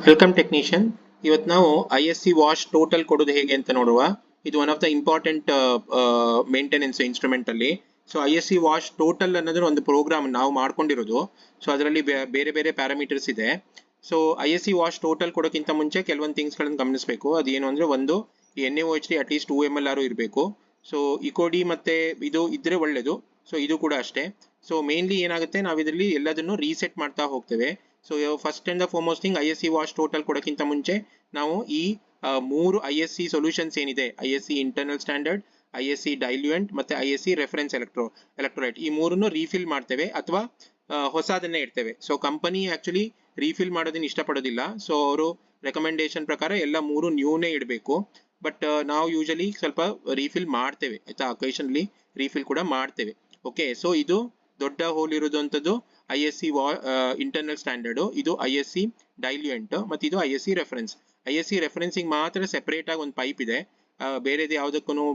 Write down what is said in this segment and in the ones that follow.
Welcome technician. ಇವತ್ತು ನಾವು ISC wash total ಕೊಡೋದು ಹೇಗೆ ಅಂತ ನೋಡುವ. ಇದು one of the important maintenance instrument ಅಲ್ಲಿ. ಸೊ ISC ವಾಶ್ ಟೋಟಲ್ ಅನ್ನೋದ್ರ ಒಂದು ಪ್ರೋಗ್ರಾಮ್ ನಾವು ಮಾಡ್ಕೊಂಡಿರೋದು. ಸೊ ಅದರಲ್ಲಿ ಬೇರೆ ಬೇರೆ ಪ್ಯಾರಾಮೀಟರ್ಸ್ ಇದೆ. ಸೊ ISC ವಾಶ್ ಟೋಟಲ್ ಕೊಡೋಕ್ಕಿಂತ ಮುಂಚೆ ಕೆಲವೊಂದು ಥಿಂಗ್ಸ್ ಗಳನ್ನ ಗಮನಿಸಬೇಕು. ಅದೇನು ಅಂದ್ರೆ ಒಂದು NaOH ಅಟ್ಲೀಸ್ಟ್ 2 ml ಇರಬೇಕು. ಸೊ ಇಕೋಡಿ ಮತ್ತೆ ಇದು ಇದ್ರೆ ಒಳ್ಳೇದು. ಸೊ ಇದು ಕೂಡ ಅಷ್ಟೇ. ಸೊ ಮೇನ್ಲಿ ಏನಾಗುತ್ತೆ, ನಾವು ಇದರಲ್ಲಿ ಎಲ್ಲದನ್ನು ರೀಸೆಟ್ ಮಾಡ್ತಾ ಹೋಗ್ತೇವೆ. So first and the foremost thing ISC wash total ಕೊಡೋಕ್ಕಿಂತ ಮುಂಚೆ ನಾವು ಈ ಮೂರು ISC ಸೊಲ್ಯೂಷನ್ಸ್ ಏನಿದೆ, ISC internal standard, ISC diluent ಮತ್ತೆ ISC ರೆಫರೆನ್ಸ್ ಎಲೆಕ್ಟ್ರೋಲೈಟ್, ಈ ಮೂರನ್ನು ರೀಫಿಲ್ ಮಾಡ್ತೇವೆ ಅಥವಾ ಹೊಸದನ್ನೇ ಇಡ್ತೇವೆ. ಸೊ ಕಂಪನಿ ಆಕ್ಚುಲಿ ರೀಫಿಲ್ ಮಾಡೋದನ್ನ ಇಷ್ಟಪಡೋದಿಲ್ಲ. ಸೊ ಅವರು ರೆಕಮೆಂಡೇಶನ್ ಪ್ರಕಾರ ಎಲ್ಲ ಮೂರು ನ್ಯೂನೇ ಇಡಬೇಕು. ಬಟ್ ನಾವು ಯೂಶಲಿ ಸ್ವಲ್ಪ ರೀಫಿಲ್ ಮಾಡ್ತೇವೆ ಆಯ್ತಾ, ಅಕೇಶನ್ಲಿ ರೀಫಿಲ್ ಕೂಡ ಮಾಡ್ತೇವೆ. ಓಕೆ, ಸೊ ಇದು ದೊಡ್ಡ ಹೋಲ್ ಇರೋದಂಥದ್ದು ISC ಇಂಟರ್ನಲ್ ಸ್ಟ್ಯಾಂಡರ್ಡ್, ಇದು ISC ಡೈಲ್ಯೂಯೆಂಟ್ ಮತ್ತೆ ಇದು ISC ರೆಫರೆನ್ಸ್. ISC ರೆಫರೆನ್ಸಿಂಗ್ ಮಾತ್ರ ಸೆಪರೇಟ್ ಆಗಿ ಒಂದು ಪೈಪ್ ಇದೆ. ಬೇರೆದು ಯಾವುದಕ್ಕೂ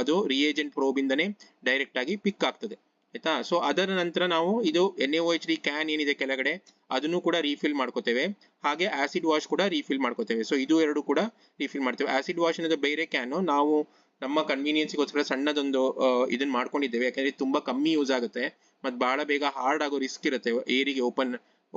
ಅದು ರಿಯೇಜೆಂಟ್ ಪ್ರೋಬ್ ಇಂದನೇ ಡೈರೆಕ್ಟ್ ಆಗಿ ಪಿಕ್ ಆಗ್ತದೆ ಆಯ್ತಾ. ಸೊ ಅದರ ನಂತರ ನಾವು ಇದು NaOH ಕ್ಯಾನ್ ಏನಿದೆ ಕೆಳಗಡೆ ಅದನ್ನು ಕೂಡ ರೀಫಿಲ್ ಮಾಡ್ಕೋತೇವೆ. ಹಾಗೆ ಆಸಿಡ್ ವಾಶ್ ಕೂಡ ರೀಫಿಲ್ ಮಾಡ್ಕೋತೇವೆ. ಸೊ ಇದು ಎರಡು ಕೂಡ ರೀಫಿಲ್ ಮಾಡ್ತೇವೆ. ಆಸಿಡ್ ವಾಶ್ ಅನ್ನೋದು ಬೇರೆ ಕ್ಯಾನು, ನಾವು ನಮ್ಮ ಕನ್ವೀನಿಯನ್ಸ್ಗೋಸ್ಕರ ಸಣ್ಣದೊಂದು ಇದನ್ನ ಮಾಡ್ಕೊಂಡಿದ್ದೇವೆ. ಯಾಕಂದ್ರೆ ತುಂಬಾ ಕಮ್ಮಿ ಯೂಸ್ ಆಗುತ್ತೆ ಮತ್ತೆ ಬಹಳ ಬೇಗ ಹಾರ್ಡ್ ಆಗೋ ರಿಸ್ಕ್ ಇರುತ್ತೆ ಏರಿಗೆ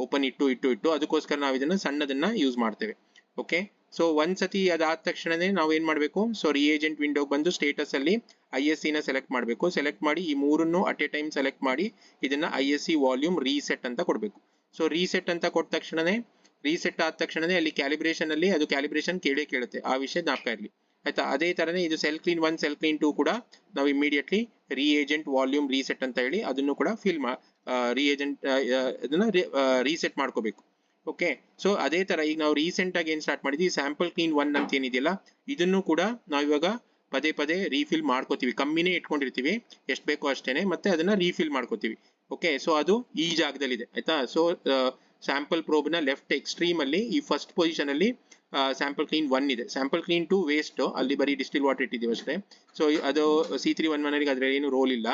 ಓಪನ್ ಇಟ್ಟು ಅದಕ್ಕೋಸ್ಕರ ನಾವು ಇದನ್ನ ಸಣ್ಣದನ್ನ ಯೂಸ್ ಮಾಡ್ತೇವೆ. ಓಕೆ, ಸೊ ಒಂದ್ಸತಿ ಅದಾದ ತಕ್ಷಣನೇ ನಾವು ಏನ್ ಮಾಡ್ಬೇಕು, ಸೊ ರಿಯೇಜೆಂಟ್ ವಿಂಡೋಗೆ ಬಂದು ಸ್ಟೇಟಸ್ ಅಲ್ಲಿ ISC ನ ಸೆಲೆಕ್ಟ್ ಮಾಡಬೇಕು. ಸೆಲೆಕ್ಟ್ ಮಾಡಿ ಈ ಮೂರನ್ನು ಅಟ್ ಎ ಟೈಮ್ ಸೆಲೆಕ್ಟ್ ಮಾಡಿ ಇದನ್ನ ISC ವಾಲ್ಯೂಮ್ ರೀಸೆಟ್ ಅಂತ ಕೊಡಬೇಕು. ಸೊ ರೀಸೆಟ್ ಅಂತ ಕೊಟ್ಟ ತಕ್ಷಣನೇ, ರೀಸೆಟ್ ಆದ ತಕ್ಷಣನೇ ಅಲ್ಲಿ ಕ್ಯಾಲಿಬ್ರೇಷನ್ ಅಲ್ಲಿ ಅದು ಕ್ಯಾಲಿಬ್ರೇಷನ್ ಕೇಳುತ್ತೆ, ಆ ವಿಷಯ ಜ್ಞಾಪಕ ಇರಲಿ ಆಯ್ತಾ. ಅದೇ ತರನೇ ಇದು ಸೆಲ್ ಕ್ಲೀನ್ 1 ಸೆಲ್ ಕ್ಲೀನ್ 2 ಕೂಡ ನಾವು ಇಮಿಡಿಯೇಟ್ಲಿ ರಿಯೇಜೆಂಟ್ ವಾಲ್ಯೂಮ್ ರೀಸೆಟ್ ಅಂತ ಹೇಳಿ ಅದನ್ನು ಕೂಡ ರಿಯೇಜೆಂಟ್ ಅದನ್ನ ರೀಸೆಟ್ ಮಾಡ್ಕೋಬೇಕು. ಓಕೆ, ಸೊ ಅದೇ ತರ ಈಗ ನಾವು ರೀಸೆಂಟ್ ಆಗಿ ಏನ್ ಸ್ಟಾರ್ಟ್ ಮಾಡಿದ್ವಿ, ಸ್ಯಾಂಪಲ್ ಕ್ಲೀನ್ 1 ಅಂತ ಏನಿದೆಯಲ್ಲ ಇದನ್ನು ಕೂಡ ನಾವು ಇವಾಗ ಪದೇ ಪದೇ ರೀಫಿಲ್ ಮಾಡ್ಕೋತೀವಿ. ಕಮ್ಮಿನೇ ಇಟ್ಕೊಂಡಿರ್ತೀವಿ, ಎಷ್ಟು ಬೇಕೋ ಅಷ್ಟೇನೆ, ಮತ್ತೆ ಅದನ್ನ ರೀಫಿಲ್ ಮಾಡ್ಕೋತೀವಿ. ಓಕೆ, ಸೊ ಅದು ಈ ಜಾಗದಲ್ಲಿ ಇದೆ ಆಯ್ತಾ. ಸೊ ಸ್ಯಾಂಪಲ್ ಪ್ರೋಬ್ ನ ಲೆಫ್ಟ್ ಎಕ್ಸ್ಟ್ರೀಮ್ ಅಲ್ಲಿ ಈ ಫಸ್ಟ್ ಪೊಸಿಷನ್ ಅಲ್ಲಿ ಸ್ಯಾಂಪಲ್ ಕ್ಲೀನ್ 1 ಇದೆ. ಸ್ಯಾಂಪಲ್ ಕ್ಲೀನ್ 2 ವೇಸ್ಟ್, ಅಲ್ಲಿ ಬರೀ ಡಿಸ್ಟಿಲ್ ವಾಟರ್ ಇಟ್ಟಿದ್ದೀವಿ ಅಷ್ಟೇ. ಸೊ ಅದು C311 ಅದ್ರ ಏನು ರೋಲ್ ಇಲ್ಲ,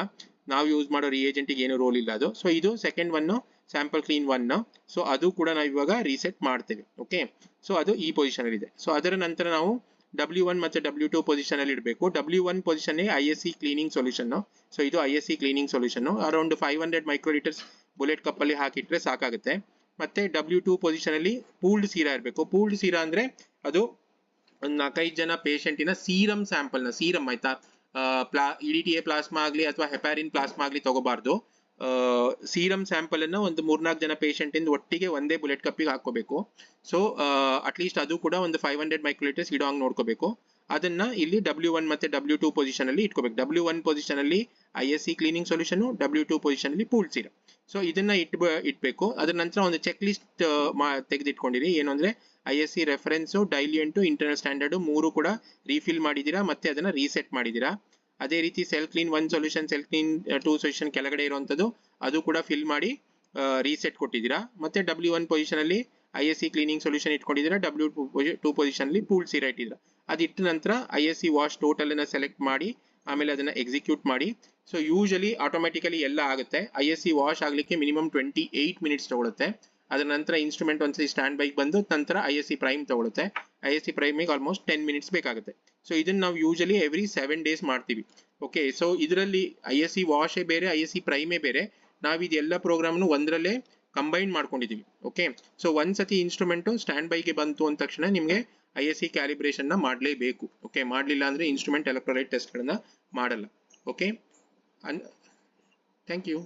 ನಾವು ಯೂಸ್ ಮಾಡೋ ರಿಯೇಜೆಂಟ್ ಏನು ರೋಲ್ ಇಲ್ಲ ಅದು. ಸೊ ಇದು second one sample clean 1. So ಅದು ಕೂಡ ನಾವು ಇವಾಗ ರೀಸೆಟ್ ಮಾಡ್ತೇವೆ. ಓಕೆ, ಸೊ ಅದು ಈ ಪೊಸಿಷನ್ ಅಲ್ಲಿ ಇದೆ. ಸೊ ಅದರ ನಂತರ ನಾವು W1 ಮತ್ತೆ W2 ಪೊಸಿಷನ್ ಅಲ್ಲಿ ಇಡಬೇಕು. W1 position ISC cleaning solution. So ಇದು ISC cleaning solution around 500 microlitres bullet cup ಅಲ್ಲಿ ಹಾಕಿಟ್ರೆ ಸಾಕಾಗುತ್ತೆ. ಮತ್ತೆ W2 ಪೊಸಿಷನ್ ಅಲ್ಲಿ ಪೂಲ್ಡ್ ಸೀರಾ ಇರಬೇಕು. ಪೂಲ್ಡ್ ಸೀರಾ ಅಂದ್ರೆ ಅದು ಒಂದು 4-5 ಜನ ಪೇಷಂಟಿನ ಸೀರಮ್ ಸ್ಯಾಂಪಲ್ ನ ಸೀರಮ್ ಆಯ್ತಾ, EDTA ಪ್ಲಾಸ್ಮಾ ಆಗ್ಲಿ ಅಥವಾ ಹೆಪಾರಿನ್ ಪ್ಲಾಸ್ಮಾ ಆಗ್ಲಿ ತಗೋಬಾರ್ದು. ಸೀರಮ್ ಸ್ಯಾಂಪಲ್ ಅನ್ನ ಒಂದು 3-4 ಜನ ಪೇಷಂಟ್ ಇಂದ ಒಟ್ಟಿಗೆ ಒಂದೇ ಬುಲೆಟ್ ಕಪ್ಪಿಗೆ ಹಾಕೋಬೇಕು. ಸೊ ಅಟ್ಲೀಸ್ಟ್ ಅದು ಕೂಡ ಒಂದು 500 ಮೈಕ್ರೋಲೀಟರ್ಸ್ ಇಡೋ ಹಂಗೆ ನೋಡ್ಕೋಬೇಕು. ಅದನ್ನ ಇಲ್ಲಿ W1 ಮತ್ತೆ W2 ಪೊಸಿಷನ್ ಅಲ್ಲಿ ಇಟ್ಕೋಬೇಕು. W1 ಪೊಸಿಷನ್ ಅಲ್ಲಿ ISC cleaning solution, W2 position ಅಲ್ಲಿ ಪೂಲ್ಡ್ ಸೀರಮ್. ಸೊ ಇದನ್ನ ಇಟ್ಬೇಕು. ಅದರ ನಂತರ ಒಂದು ಚೆಕ್ ಲಿಸ್ಟ್ ತೆಗೆದಿಟ್ಕೊಂಡಿರಿ. ಏನು ಅಂದ್ರೆ ISC ರೆಫರೆನ್ಸ್, ಡೈಲ್ಯೂಯೆಂಟ್, ಇಂಟರ್ನಲ್ ಸ್ಟ್ಯಾಂಡರ್ಡ್ ಮೂರು ಕೂಡ ರೀಫಿಲ್ ಮಾಡಿದೀರಾ ಮತ್ತೆ ಅದನ್ನ ರೀಸೆಟ್ ಮಾಡಿದೀರಾ. ಅದೇ ರೀತಿ cell clean 1 solution, cell clean 2 solution ಕೆಳಗಡೆ ಇರುವಂತದ್ದು ಅದು ಕೂಡ ಫಿಲ್ ಮಾಡಿ ರೀಸೆಟ್ ಕೊಟ್ಟಿದ್ದೀರಾ. ಮತ್ತೆ W1 ಪೊಸಿಷನ್ ಅಲ್ಲಿ ISC ಕ್ಲೀನಿಂಗ್ ಸೊಲ್ಯೂಷನ್ ಇಟ್ಕೊಂಡಿದ್ದೀರಾ, W2 ಪೊಸಿಷನ್ ಅಲ್ಲಿ ಪೂಲ್ಡ್ ಸೀರಾ ಇಟ್ಟಿದ್ದೀರಾ. ಅದಿಟ್ಟ ನಂತರ ISC ವಾಶ್ ಟೋಟಲ್ ಅನ್ನ ಸೆಲೆಕ್ಟ್ ಮಾಡಿ ಆಮೇಲೆ ಅದನ್ನ ಎಕ್ಸಿಕ್ಯೂಟ್ ಮಾಡಿ. ಸೊ ಯೂಶಲಿ ಆಟೋಮೆಟಿಕಲಿ ಎಲ್ಲ ಆಗುತ್ತೆ. ISC ವಾಶ್ ಆಗ್ಲಿಕ್ಕೆ ಮಿನಿಮಮ್ 28 ಮಿನಿಟ್ಸ್ ತಗೊಳುತ್ತೆ. ಅದರ ನಂತರ ಇನ್ಸ್ಟ್ರೂಮೆಂಟ್ ಒಂದ್ಸರಿ ಸ್ಟ್ಯಾಂಡ್ ಬೈಕ್ ಬಂದು ನಂತರ ISC ಪ್ರೈಮ್ ತಗೊಳುತ್ತೆ. ISC ಪ್ರೈಮಿಗೆ ಆಲ್ಮೋಸ್ಟ್ 10 ಮಿನಿಟ್ಸ್ ಬೇಕಾಗುತ್ತೆ. ಸೊ ಇದನ್ನ ನಾವು ಯೂಶಲಿ ಎವ್ರಿ 7 ಡೇಸ್ ಮಾಡ್ತೀವಿ. ಓಕೆ, ಸೊ ಇದರಲ್ಲಿ ISC ವಾಶೇ ಬೇರೆ, ISC ಪ್ರೈಮೇ ಬೇರೆ. ನಾವು ಇದೆಲ್ಲ ಪ್ರೋಗ್ರಾಮ್ನು ಒಂದರಲ್ಲೇ ಕಂಬೈನ್ ಮಾಡ್ಕೊಂಡಿದೀವಿ. ಓಕೆ, ಸೊ ಒಂದ್ಸತಿ ಇನ್ಸ್ಟ್ರೂಮೆಂಟ್ ಸ್ಟ್ಯಾಂಡ್ ಬೈಗೆ ಬಂತು ಅಂದ ತಕ್ಷಣ ನಿಮಗೆ ISC ಕ್ಯಾಲಿಬ್ರೇಷನ್ ನ ಮಾಡಲೇಬೇಕು. ಓಕೆ, ಮಾಡಲಿಲ್ಲ ಅಂದ್ರೆ ಇನ್ಸ್ಟ್ರೂಮೆಂಟ್ ಎಲೆಕ್ಟ್ರೋಲೈಟ್ ಟೆಸ್ಟ್ ಗಳನ್ನ ಮಾಡಲ್ಲ. Okay, thank you.